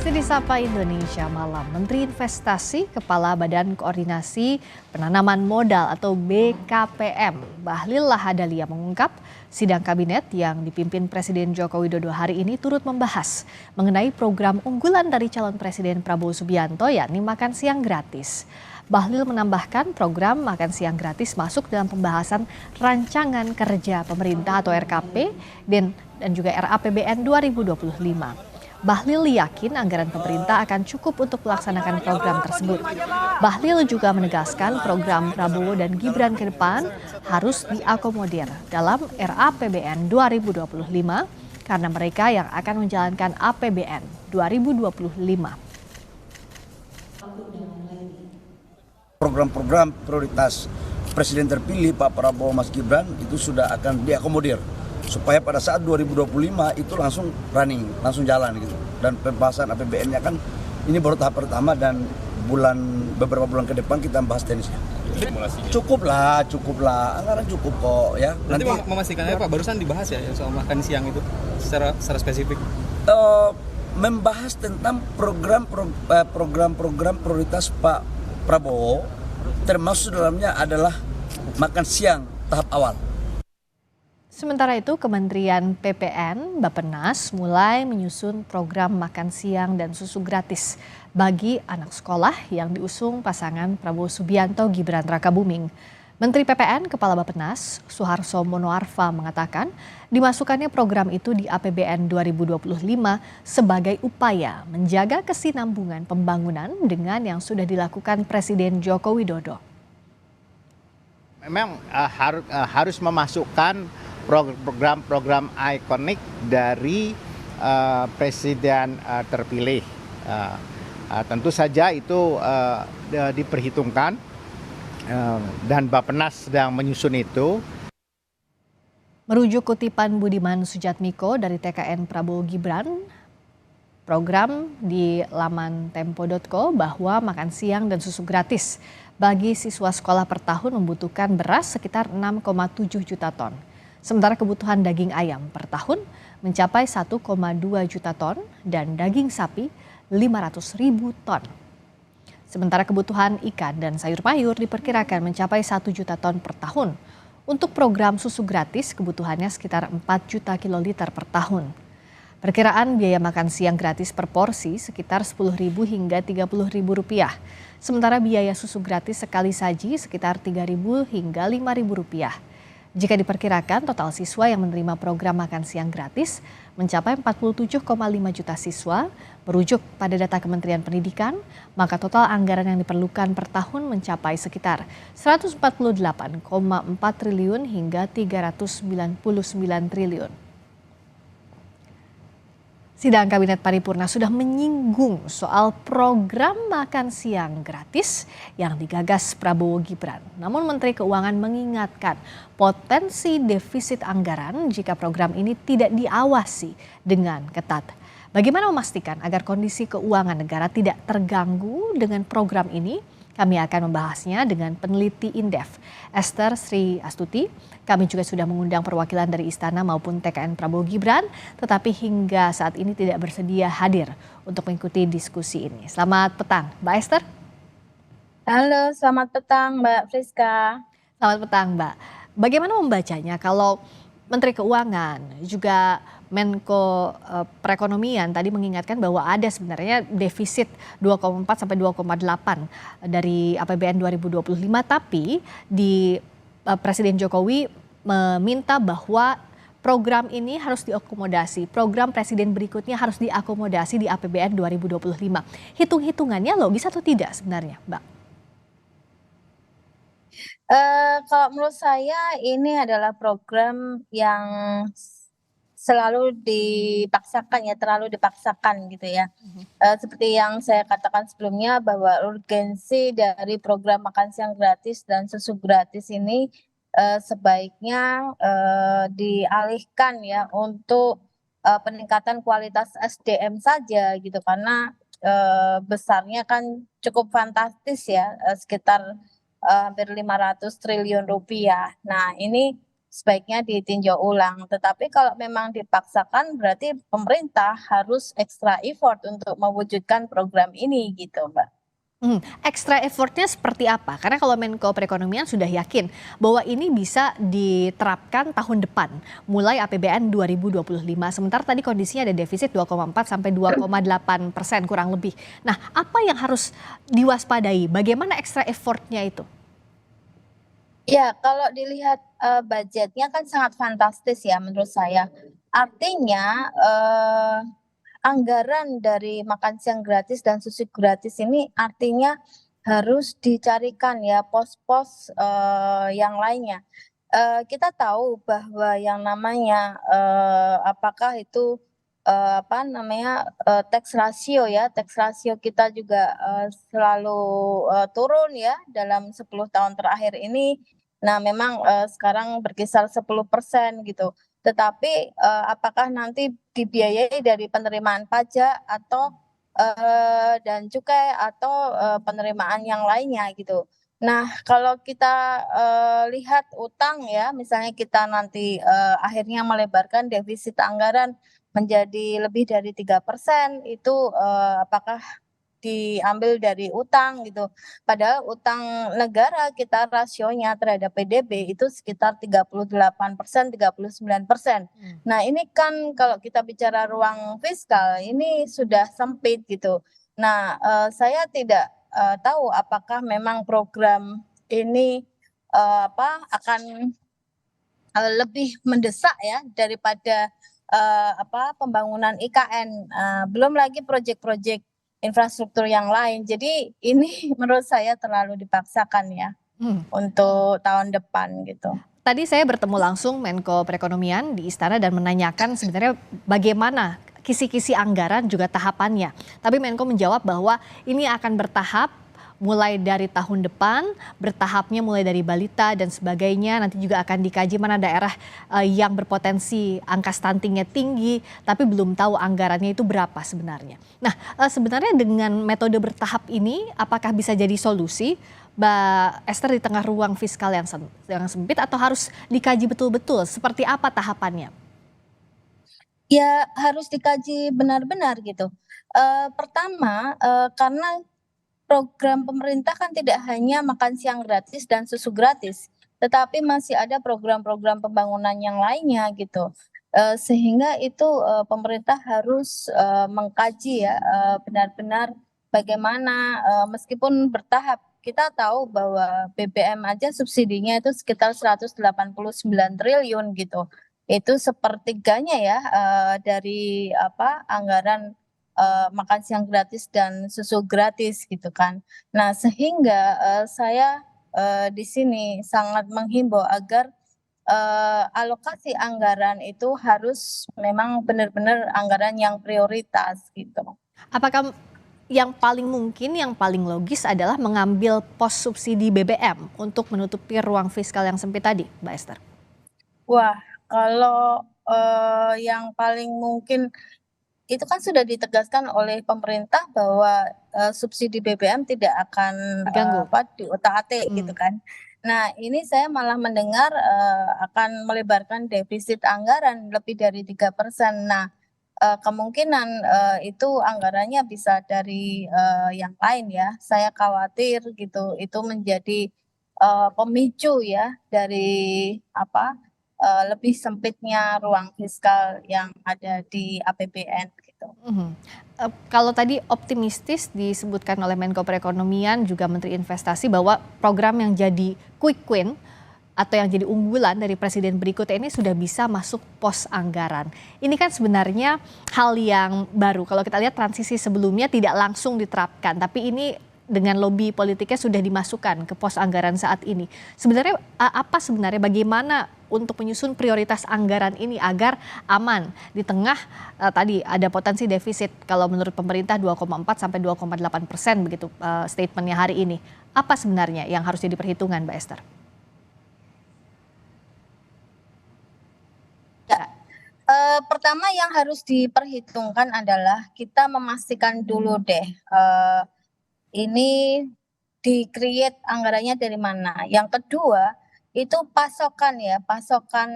Masih di Sapa Indonesia Malam, Menteri Investasi, Kepala Badan Koordinasi Penanaman Modal atau BKPM, Bahlil Lahadalia mengungkap sidang kabinet yang dipimpin Presiden Joko Widodo hari ini turut membahas mengenai program unggulan dari calon Presiden Prabowo Subianto yakni makan siang gratis. Bahlil menambahkan program makan siang gratis masuk dalam pembahasan rancangan kerja pemerintah atau RKP dan juga RAPBN 2025. Bahlil yakin anggaran pemerintah akan cukup untuk melaksanakan program tersebut. Bahlil juga menegaskan program Prabowo dan Gibran ke depan harus diakomodir dalam RAPBN 2025 karena mereka yang akan menjalankan APBN 2025. Program-program prioritas Presiden terpilih Pak Prabowo Mas Gibran itu sudah akan diakomodir supaya pada saat 2025 itu langsung running, langsung jalan gitu. Dan pembahasan APBN-nya kan ini baru tahap pertama dan beberapa bulan ke depan kita bahas teknisnya. Cukup lah, anggaran cukup kok ya. Nanti memastikannya Pak, barusan dibahas ya soal makan siang itu secara spesifik. Membahas tentang program-program prioritas Pak Prabowo, termasuk dalamnya adalah makan siang tahap awal. Sementara itu, Kementerian PPN, Bappenas mulai menyusun program makan siang dan susu gratis bagi anak sekolah yang diusung pasangan Prabowo Subianto Gibran Rakabuming. Menteri PPN, Kepala Bappenas, Suharso Monoarfa mengatakan dimasukkannya program itu di APBN 2025 sebagai upaya menjaga kesinambungan pembangunan dengan yang sudah dilakukan Presiden Joko Widodo. Memang harus memasukkan program-program ikonik dari presiden terpilih. Tentu saja itu diperhitungkan dan Bappenas sedang menyusun itu. Merujuk kutipan Budiman Sujatmiko dari TKN Prabowo Gibran, program di laman tempo.co bahwa makan siang dan susu gratis bagi siswa sekolah per tahun membutuhkan beras sekitar 6,7 juta ton. Sementara kebutuhan daging ayam per tahun mencapai 1,2 juta ton dan daging sapi 500.000 ton. Sementara kebutuhan ikan dan sayur mayur diperkirakan mencapai 1 juta ton per tahun. Untuk program susu gratis kebutuhannya sekitar 4 juta kiloliter per tahun. Perkiraan biaya makan siang gratis per porsi sekitar Rp10.000 hingga Rp30.000. Sementara biaya susu gratis sekali saji sekitar Rp3.000 hingga Rp5.000. Jika diperkirakan total siswa yang menerima program makan siang gratis mencapai 47,5 juta siswa, merujuk pada data Kementerian Pendidikan, maka total anggaran yang diperlukan per tahun mencapai sekitar 148,4 triliun hingga 399 triliun. Sidang Kabinet Paripurna sudah menyinggung soal program makan siang gratis yang digagas Prabowo Gibran. Namun Menteri Keuangan mengingatkan potensi defisit anggaran jika program ini tidak diawasi dengan ketat. Bagaimana memastikan agar kondisi keuangan negara tidak terganggu dengan program ini? Kami akan membahasnya dengan peneliti Indef, Esther Sri Astuti. Kami juga sudah mengundang perwakilan dari Istana maupun TKN Prabowo Gibran, tetapi hingga saat ini tidak bersedia hadir untuk mengikuti diskusi ini. Selamat petang, Mbak Esther. Halo, selamat petang Mbak Friska. Selamat petang, Mbak. Bagaimana membacanya kalau Menteri Keuangan juga Menko Perekonomian tadi mengingatkan bahwa ada sebenarnya defisit 2,4 sampai 2,8 dari APBN 2025, tapi di Presiden Jokowi meminta bahwa program ini harus diakomodasi, program presiden berikutnya harus diakomodasi di APBN 2025. Hitung-hitungannya logis atau tidak sebenarnya, Mbak? Kalau menurut saya ini adalah program yang selalu dipaksakan ya, terlalu dipaksakan gitu ya. Seperti yang saya katakan sebelumnya bahwa urgensi dari program makan siang gratis dan susu gratis ini sebaiknya dialihkan ya untuk peningkatan kualitas SDM saja gitu, karena besarnya kan cukup fantastis ya, sekitar hampir 500 triliun rupiah. Nah, ini sebaiknya ditinjau ulang. Tetapi kalau memang dipaksakan berarti pemerintah harus extra effort untuk mewujudkan program ini gitu, Mbak. Extra effortnya seperti apa? Karena kalau Menko Perekonomian sudah yakin bahwa ini bisa diterapkan tahun depan, mulai APBN 2025. Sementara tadi kondisinya ada defisit 2,4 sampai 2,8% kurang lebih. Nah, apa yang harus diwaspadai? Bagaimana extra effortnya itu? Ya, kalau dilihat budgetnya kan sangat fantastis ya menurut saya. Artinya anggaran dari makan siang gratis dan susu gratis ini artinya harus dicarikan ya pos-pos yang lainnya. Kita tahu bahwa yang namanya apakah itu apa namanya tax ratio ya, tax ratio kita juga selalu turun ya dalam 10 tahun terakhir ini. Nah, memang sekarang berkisar 10% gitu. Tetapi apakah nanti dibiayai dari penerimaan pajak atau dan cukai atau penerimaan yang lainnya gitu. Nah, kalau kita lihat utang ya, misalnya kita nanti akhirnya melebarkan defisit anggaran menjadi lebih dari 3%, itu apakah diambil dari utang gitu. Padahal utang negara kita rasionya terhadap PDB itu sekitar 38%, 39%. Nah, ini kan kalau kita bicara ruang fiskal ini sudah sempit gitu. Nah, saya tidak tahu apakah memang program ini akan lebih mendesak ya daripada pembangunan IKN, belum lagi proyek-proyek infrastruktur yang lain. Jadi ini menurut saya terlalu dipaksakan ya Hmm. untuk tahun depan gitu. Tadi saya bertemu langsung Menko Perekonomian di Istana dan menanyakan sebenarnya bagaimana kisi-kisi anggaran juga tahapannya. Tapi Menko menjawab bahwa ini akan bertahap mulai dari tahun depan, bertahapnya mulai dari balita dan sebagainya. Nanti juga akan dikaji mana daerah yang berpotensi angka stuntingnya tinggi, tapi belum tahu anggarannya itu berapa sebenarnya. Nah, sebenarnya dengan metode bertahap ini, apakah bisa jadi solusi, Mbak Esther, di tengah ruang fiskal yang sempit, atau harus dikaji betul-betul seperti apa tahapannya? Ya harus dikaji benar-benar gitu. Pertama, karena program pemerintah kan tidak hanya makan siang gratis dan susu gratis, tetapi masih ada program-program pembangunan yang lainnya gitu. Sehingga itu pemerintah harus mengkaji ya benar-benar bagaimana meskipun bertahap. Kita tahu bahwa BBM aja subsidinya itu sekitar 189 triliun gitu. Itu sepertiganya ya dari anggaran makan siang gratis dan susu gratis gitu kan. Nah, sehingga saya di sini sangat menghimbau agar alokasi anggaran itu harus memang benar-benar anggaran yang prioritas gitu. Apakah yang paling mungkin, yang paling logis adalah mengambil pos subsidi BBM untuk menutupi ruang fiskal yang sempit tadi, Mbak Esther? Wah, kalau yang paling mungkin itu kan sudah ditegaskan oleh pemerintah bahwa subsidi BBM tidak akan Diganggu? diutak-atik gitu Hmm. kan. Nah, ini saya malah mendengar akan melebarkan defisit anggaran lebih dari 3%. Nah, kemungkinan itu anggarannya bisa dari yang lain ya. Saya khawatir gitu itu menjadi pemicu ya dari lebih sempitnya ruang fiskal yang ada di APBN gitu. Kalau tadi optimistis disebutkan oleh Menko Perekonomian juga Menteri Investasi bahwa program yang jadi quick win atau yang jadi unggulan dari presiden berikutnya ini sudah bisa masuk pos anggaran. Ini kan sebenarnya hal yang baru. Kalau kita lihat transisi sebelumnya tidak langsung diterapkan, tapi ini dengan lobby politiknya sudah dimasukkan ke pos anggaran saat ini. Sebenarnya apa sebenarnya bagaimana untuk menyusun prioritas anggaran ini agar aman di tengah tadi ada potensi defisit kalau menurut pemerintah 2,4 sampai 2,8% begitu statementnya hari ini. Apa sebenarnya yang harus jadi perhitungan, Mbak Esther? Pertama yang harus diperhitungkan adalah kita memastikan dulu deh ini di-create anggarannya dari mana. Yang kedua, itu pasokan ya, pasokan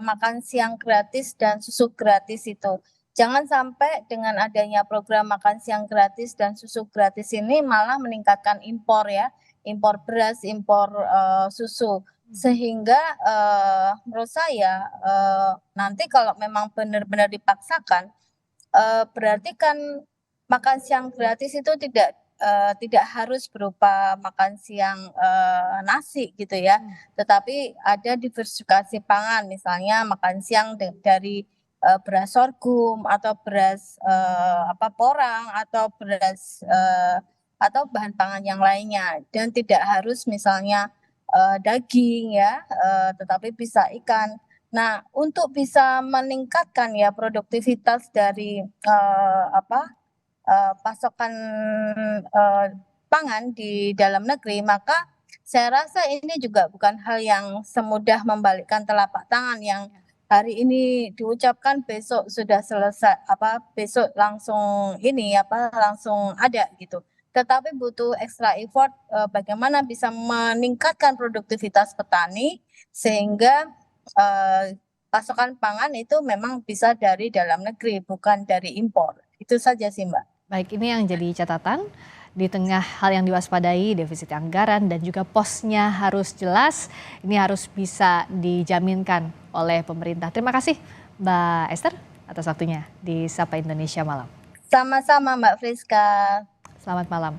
makan siang gratis dan susu gratis itu. Jangan sampai dengan adanya program makan siang gratis dan susu gratis ini malah meningkatkan impor ya, impor beras, impor susu. Sehingga menurut saya nanti kalau memang benar-benar dipaksakan, berarti kan makan siang gratis itu tidak harus berupa makan siang nasi gitu ya, tetapi ada diversifikasi pangan, misalnya makan siang dari beras sorghum atau beras porang atau beras atau bahan pangan yang lainnya, dan tidak harus misalnya daging ya, tetapi bisa ikan. Nah, untuk bisa meningkatkan ya produktivitas dari pasokan pangan di dalam negeri, maka saya rasa ini juga bukan hal yang semudah membalikkan telapak tangan yang hari ini diucapkan besok sudah selesai, besok langsung langsung ada gitu. Tetapi butuh extra effort bagaimana bisa meningkatkan produktivitas petani sehingga pasokan pangan itu memang bisa dari dalam negeri bukan dari impor. Itu saja sih Mbak. Baik, ini yang jadi catatan di tengah hal yang diwaspadai, defisit anggaran dan juga posnya harus jelas, ini harus bisa dijaminkan oleh pemerintah. Terima kasih Mbak Esther atas waktunya di Sapa Indonesia Malam. Sama-sama Mbak Friska. Selamat malam.